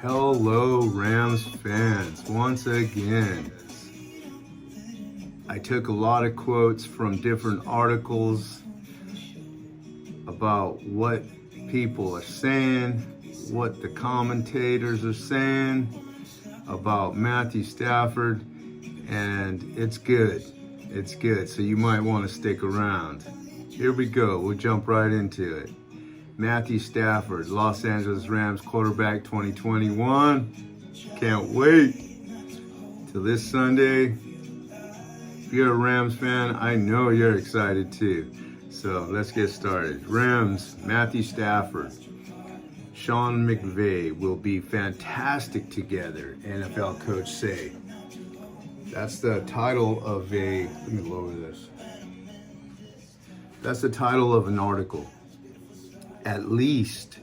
Hello, Rams fans. Once again, I took a lot of quotes from different articles about what people are saying, what the commentators are saying about Matthew Stafford, and it's good. It's good, so you might want to stick around. Here we go. We'll jump right into it. Matthew Stafford, Los Angeles Rams quarterback 2021. Can't wait till this Sunday. If you're a Rams fan, I know you're excited too. So let's get started. Rams, Matthew Stafford, Sean McVay will be fantastic together, NFL coach say. That's the title of let me lower this. That's the title of an article. At least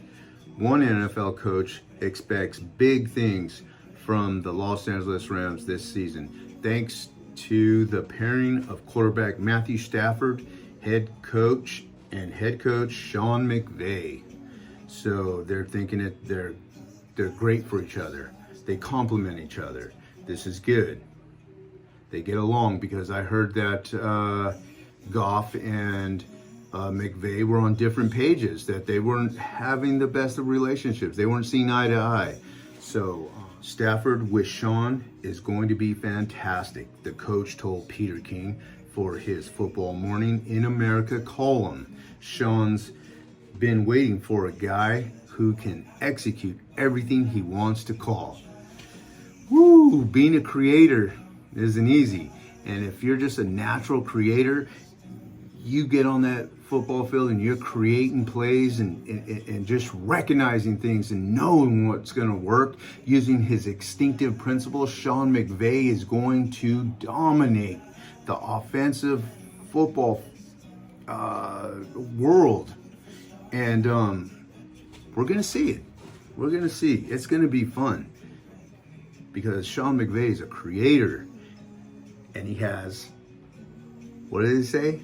one NFL coach expects big things from the Los Angeles Rams this season, thanks to the pairing of quarterback Matthew Stafford, head coach Sean McVay. So they're thinking they're great for each other. They complement each other. This is good. They get along, because I heard that Goff and McVay were on different pages, that they weren't having the best of relationships. They weren't seeing eye to eye. So Stafford with Sean is going to be fantastic, the coach told Peter King for his Football Morning in America column. Sean's been waiting for a guy who can execute everything he wants to call. Woo! Being a creator isn't easy. And if you're just a natural creator, you get on that football field and you're creating plays and just recognizing things and knowing what's going to work using his instinctive principles. Sean McVay is going to dominate the offensive football world. And we're going to see it. We're going to see. It's going to be fun, because Sean McVay is a creator, and he has, what did it say?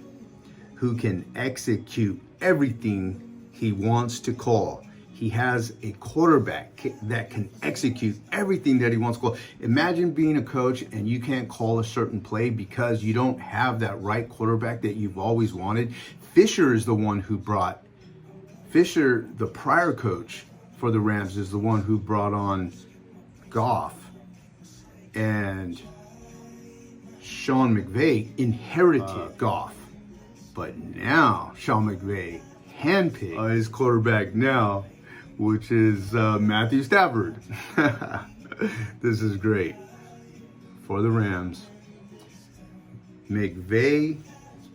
Who can execute everything he wants to call. He has a quarterback that can execute everything that he wants to call. Imagine being a coach and you can't call a certain play because you don't have that right quarterback that you've always wanted. Fisher is the one who brought, Fisher, the prior coach for the Rams, is the one who brought on Goff. And Sean McVay inherited Goff. But now Sean McVay handpicked his quarterback now, which is Matthew Stafford. This is great for the Rams. McVay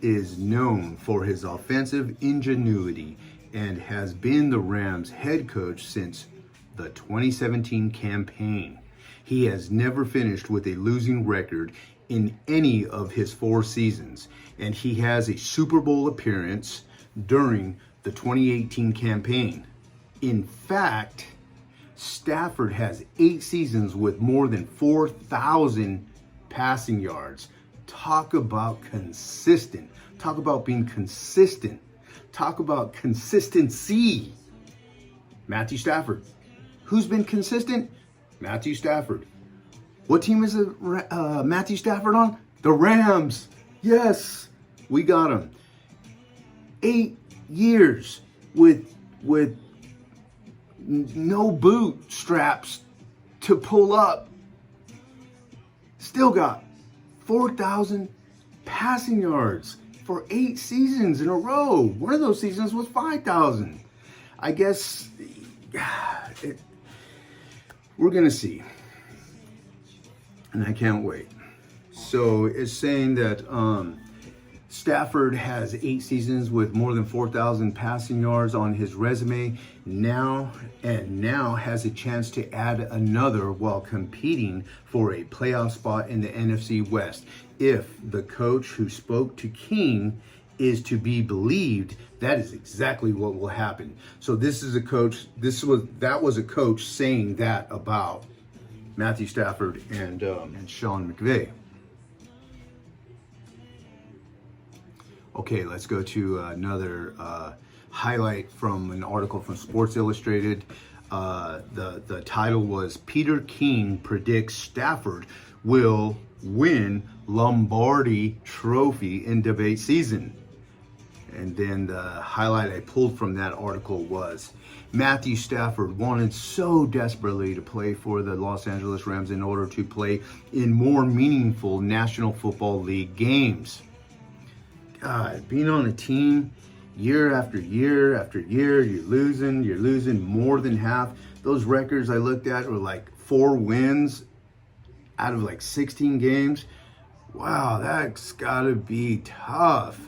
is known for his offensive ingenuity and has been the Rams head coach since the 2017 campaign. He has never finished with a losing record in any of his 4 seasons, and he has a Super Bowl appearance during the 2018 campaign. In fact, Stafford has 8 seasons with more than 4,000 passing yards. Talk about consistent. Talk about being consistent. Talk about consistency. Matthew Stafford. Who's been consistent? Matthew Stafford. What team is Matthew Stafford on? The Rams. Yes, we got him. 8 years with no bootstraps to pull up. Still got 4,000 passing yards for 8 seasons in a row. One of those seasons was 5,000. I guess we're going to see. And I can't wait. So it's saying that Stafford has 8 seasons with more than 4,000 passing yards on his resume now has a chance to add another while competing for a playoff spot in the NFC West. If the coach who spoke to King is to be believed, that is exactly what will happen. So this is a coach, that was a coach saying that about Matthew Stafford and Sean McVay. Okay, let's go to another highlight from an article from Sports Illustrated. The title was Peter King Predicts Stafford Will Win Lombardi Trophy in Debate Season. And then the highlight I pulled from that article was Matthew Stafford wanted so desperately to play for the Los Angeles Rams in order to play in more meaningful National Football League games. God, being on a team year after year after year, you're losing more than half. Those records I looked at were like 4 wins out of like 16 games. Wow, that's gotta be tough.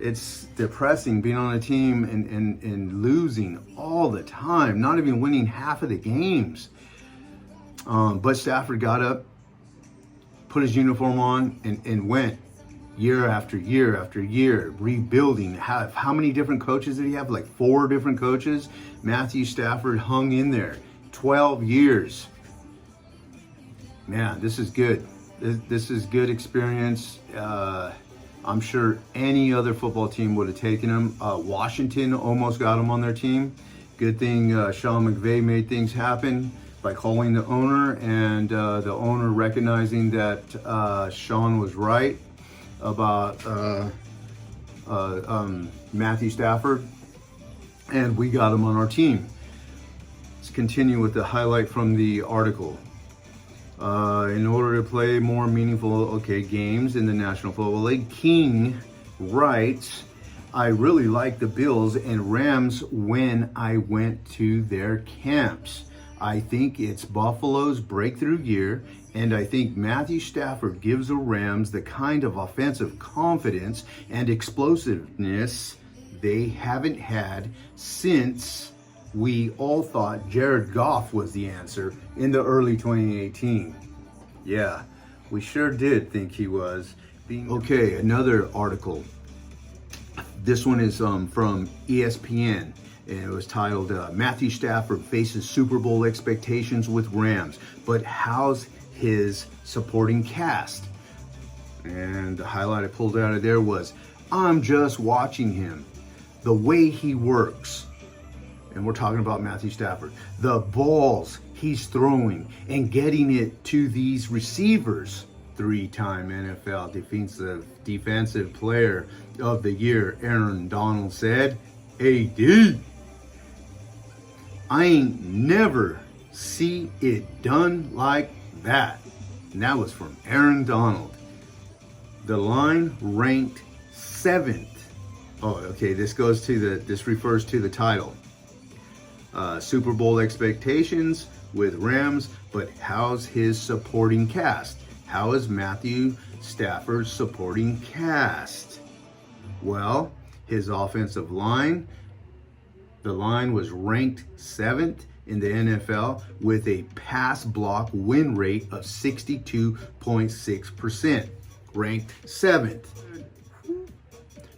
It's depressing being on a team and losing all the time, not even winning half of the games. But Stafford got up, put his uniform on, and went year after year after year, rebuilding. How many different coaches did he have? Like 4 different coaches. Matthew Stafford hung in there 12 years. Man, this is good. This is good experience. I'm sure any other football team would have taken him. Washington almost got him on their team. Good thing Sean McVay made things happen by calling the owner, and the owner recognizing that Sean was right about Matthew Stafford, and we got him on our team. Let's continue with the highlight from the article. In order to play more meaningful games in the National Football League, King writes, I really like the Bills and Rams when I went to their camps. I think it's Buffalo's breakthrough year, and I think Matthew Stafford gives the Rams the kind of offensive confidence and explosiveness they haven't had since we all thought Jared Goff was the answer in the early 2018. Yeah, we sure did think he was. Okay, another article. This one is from ESPN, and it was titled Matthew Stafford Faces Super Bowl Expectations with Rams, but how's his supporting cast? And the highlight I pulled out of there was, I'm just watching him, the way he works. And we're talking about Matthew Stafford. The balls he's throwing and getting it to these receivers. 3-time NFL Defensive Player of the Year, Aaron Donald said, AD, I ain't never see it done like that. And that was from Aaron Donald. The line ranked 7th. Oh, okay, this refers to the title. Super Bowl expectations with Rams, but how's his supporting cast? How is Matthew Stafford's supporting cast? Well, his offensive line, the line was ranked 7th in the NFL with a pass block win rate of 62.6%, ranked 7th.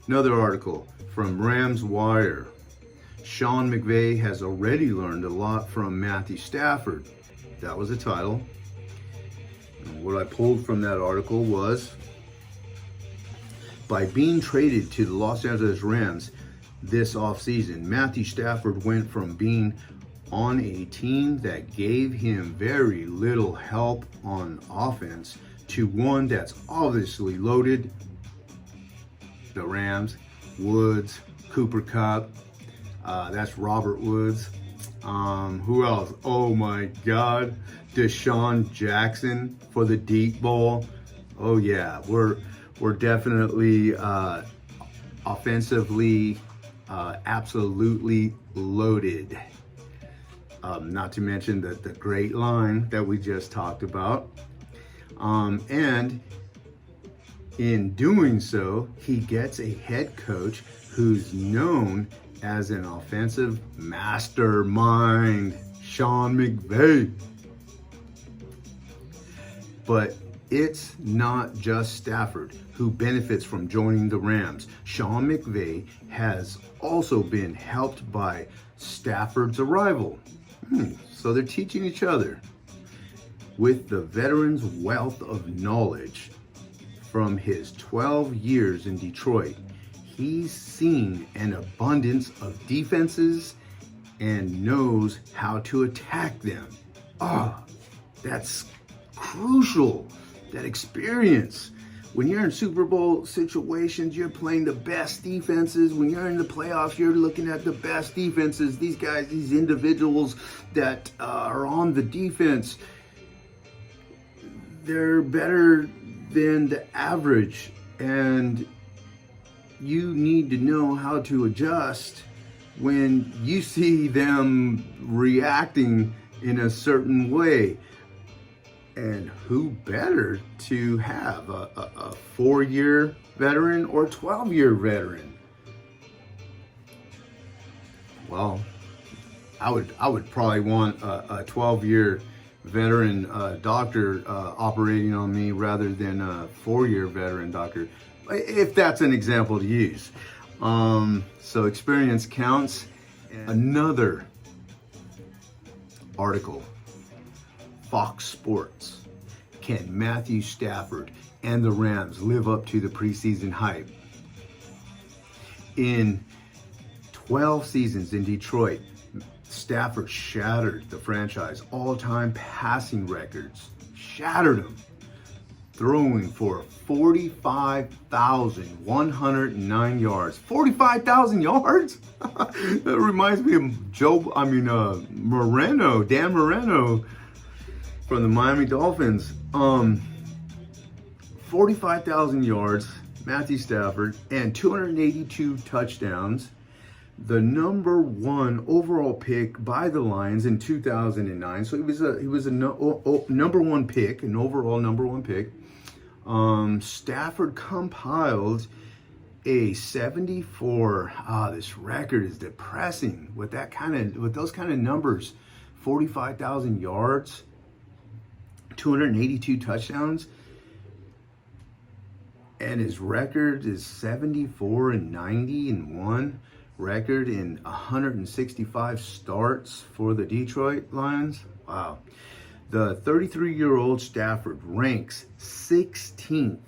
Another article from Rams Wire. Sean McVay has already learned a lot from Matthew Stafford. That was the title. And what I pulled from that article was, by being traded to the Los Angeles Rams this offseason, Matthew Stafford went from being on a team that gave him very little help on offense to one that's obviously loaded. The Rams, Woods, Cooper Kupp, that's Robert Woods. Who else? Oh my God, Deshaun Jackson for the deep ball. Oh yeah, we're definitely offensively absolutely loaded. Not to mention the great line that we just talked about. And in doing so, he gets a head coach who's known as an offensive mastermind, Sean McVay. But it's not just Stafford who benefits from joining the Rams. Sean McVay has also been helped by Stafford's arrival. So they're teaching each other. With the veteran's wealth of knowledge from his 12 years in Detroit, he's seen an abundance of defenses and knows how to attack them. That's crucial, that experience. When you're in Super Bowl situations, you're playing the best defenses. When you're in the playoffs, you're looking at the best defenses. These guys, these individuals that are on the defense, they're better than the average. And you need to know how to adjust when you see them reacting in a certain way. And who better to have a 4-year veteran or 12-year veteran? Well, I would probably want a 12-year veteran doctor operating on me rather than a 4-year veteran doctor, if that's an example to use. So experience counts. Another article, Fox Sports. Can Matthew Stafford and the Rams live up to the preseason hype? In 12 seasons in Detroit, Stafford shattered the franchise all-time passing records. Shattered them. Throwing for 45,109 yards. 45,000 yards? That reminds me of Dan Moreno from the Miami Dolphins. 45,000 yards, Matthew Stafford, and 282 touchdowns. The number 1 overall pick by the Lions in 2009. So he was a number 1 pick, an overall number 1 pick. Stafford compiled a 74. This record is depressing with those kind of numbers. 45,000 yards, 282 touchdowns, and his record is 74-90-1 record in 165 starts for the Detroit Lions. Wow. The 33-year-old Stafford ranks 16th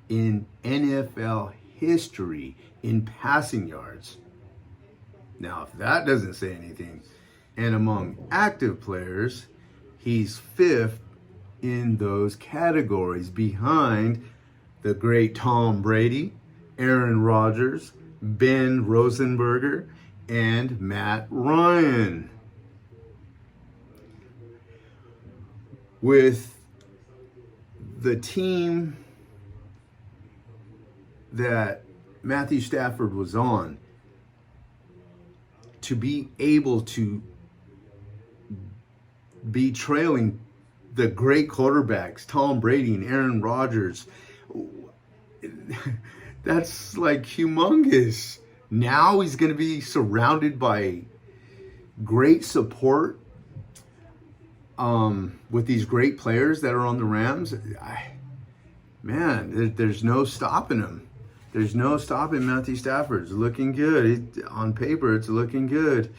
in NFL history in passing yards. Now, if that doesn't say anything, and among active players, he's 5th in those categories behind the great Tom Brady, Aaron Rodgers, Ben Roethlisberger, and Matt Ryan. With the team that Matthew Stafford was on, to be able to be trailing the great quarterbacks, Tom Brady and Aaron Rodgers, that's like humongous. Now he's going to be surrounded by great support with these great players that are on the Rams. There's no stopping him. There's no stopping Matthew Stafford. It's looking good. On paper, it's looking good.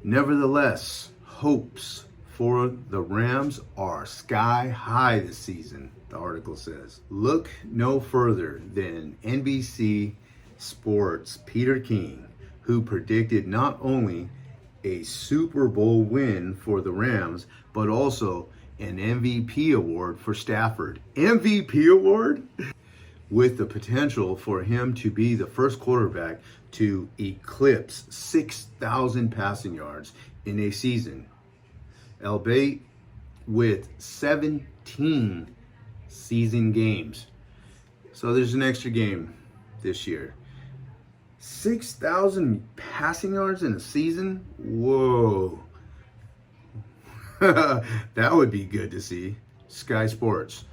Nevertheless, hopes for the Rams are sky high this season, the article says. Look no further than NBC Sports' Peter King, who predicted not only a Super Bowl win for the Rams, but also an MVP award for Stafford. MVP award? With the potential for him to be the first quarterback to eclipse 6,000 passing yards in a season, albeit with 17 season games. So there's an extra game this year. 6,000 passing yards in a season? Whoa. That would be good to see. Sky Sports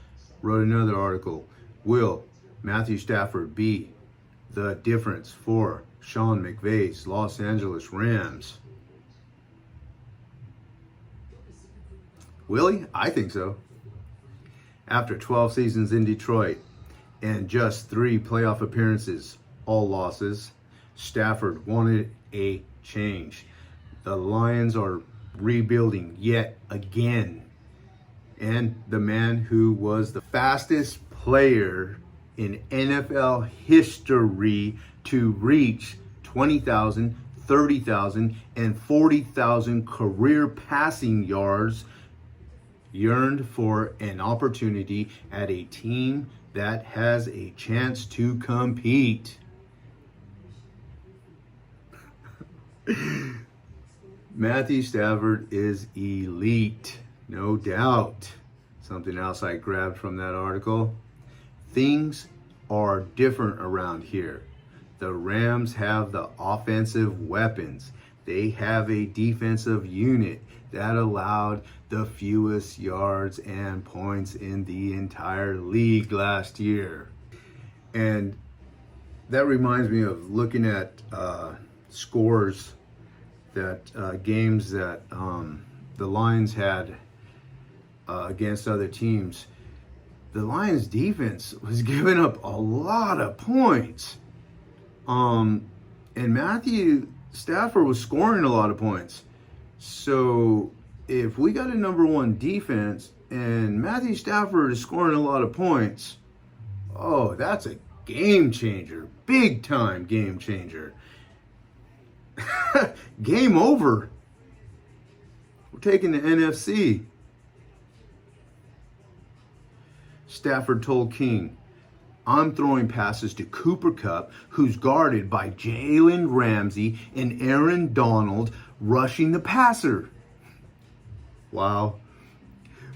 wrote another article. Will Matthew Stafford be the difference for Sean McVay's Los Angeles Rams? Will he? I think so. After 12 seasons in Detroit and just 3 playoff appearances, all losses, Stafford wanted a change. The Lions are rebuilding yet again. And the man who was the fastest player in NFL history to reach 20,000, 30,000, and 40,000 career passing yards, yearned for an opportunity at a team that has a chance to compete. Matthew Stafford is elite, no doubt. Something else I grabbed from that article. Things are different around here. The Rams have the offensive weapons. They have a defensive unit that allowed the fewest yards and points in the entire league last year. And that reminds me of looking at scores that games that the Lions had against other teams. The Lions defense was giving up a lot of points. And Matthew Stafford was scoring a lot of points. So if we got a number one defense and Matthew Stafford is scoring a lot of points, oh, that's a game changer. Big time game changer. Game over. We're taking the NFC. Stafford told King, I'm throwing passes to Cooper Kupp, who's guarded by Jalen Ramsey and Aaron Donald, rushing the passer. Wow.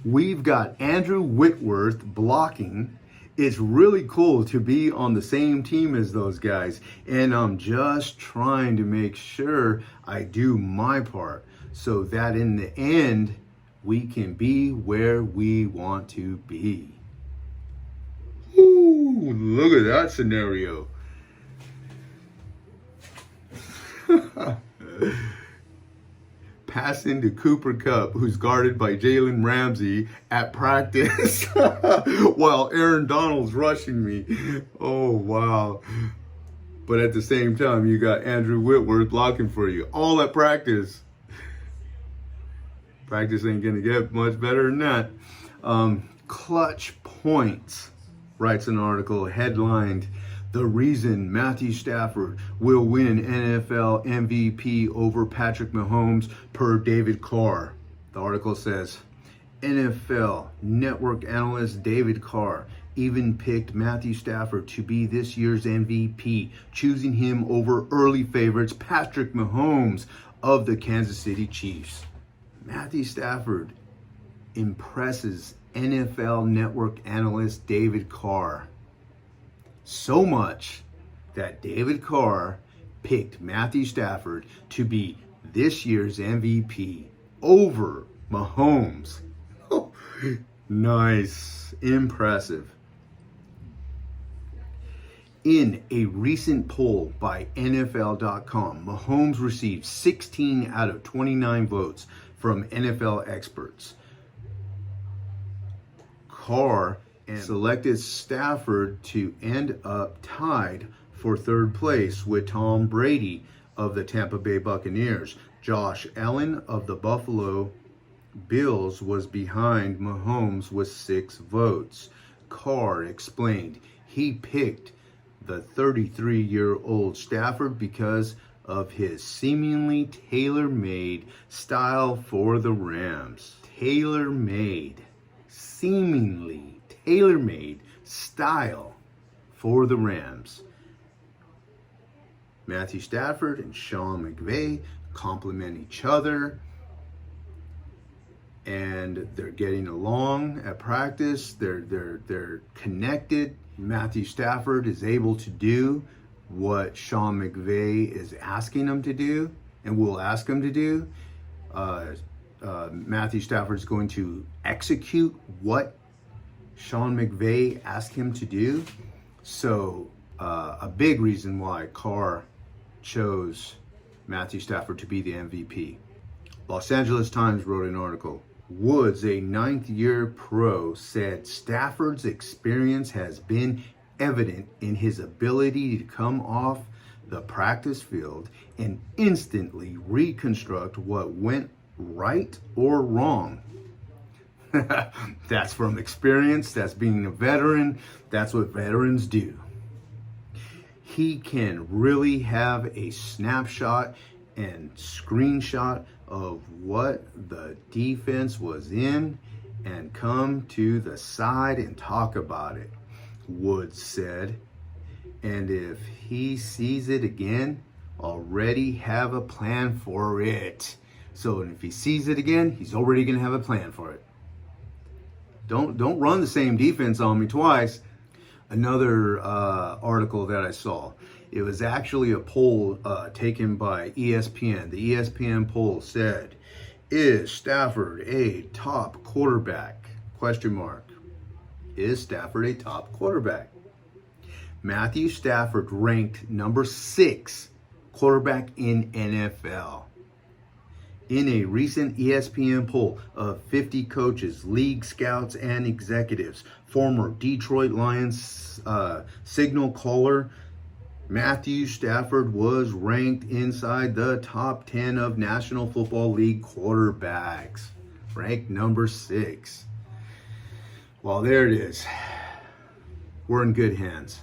We've got Andrew Whitworth blocking. It's really cool to be on the same team as those guys. And I'm just trying to make sure I do my part so that in the end, we can be where we want to be. Ooh, look at that scenario. Passing to Cooper Kupp, who's guarded by Jalen Ramsey at practice while Aaron Donald's rushing me. Oh, wow. But at the same time, you got Andrew Whitworth blocking for you, all at practice. Practice ain't going to get much better than that. Clutch points, writes an article headlined, "The Reason Matthew Stafford Will Win NFL MVP Over Patrick Mahomes per David Carr." The article says, NFL Network analyst David Carr even picked Matthew Stafford to be this year's MVP, choosing him over early favorites Patrick Mahomes of the Kansas City Chiefs. Matthew Stafford impresses NFL Network analyst David Carr so much that David Carr picked Matthew Stafford to be this year's MVP over Mahomes. Oh, nice. Impressive. In a recent poll by NFL.com, Mahomes received 16 out of 29 votes from NFL experts. Carr and selected Stafford to end up tied for third place with Tom Brady of the Tampa Bay Buccaneers. Josh Allen of the Buffalo Bills was behind Mahomes with 6 votes. Carr explained he picked the 33-year-old Stafford because of his seemingly tailor-made style for the Rams. Tailor-made. Seemingly tailor-made style for the Rams. Matthew Stafford and Sean McVay complement each other, and they're getting along at practice. They're connected. Matthew Stafford is able to do what Sean McVay is asking him to do and will ask him to do. Matthew Stafford is going to execute what Sean McVay asked him to do. So a big reason why Carr chose Matthew Stafford to be the MVP. Los Angeles Times wrote an article. Woods, a 9th-year pro, said Stafford's experience has been evident in his ability to come off the practice field and instantly reconstruct what went right or wrong. That's from experience. That's being a veteran. That's what veterans do. he can really have a snapshot and screenshot of what the defense was in and come to the side and talk about it, Woods said. And if he sees it again, already have a plan for it. So if he sees it again, he's already going to have a plan for it. Don't run the same defense on me twice. Another article that I saw, it was actually a poll taken by ESPN. The ESPN poll said, "Is Stafford a top quarterback?" Question mark. Is Stafford a top quarterback? Matthew Stafford ranked number 6 quarterback in NFL. In a recent ESPN poll of 50 coaches, league scouts, and executives, former Detroit Lions signal caller Matthew Stafford was ranked inside the top 10 of National Football League quarterbacks, ranked number 6. Well, there it is. We're in good hands.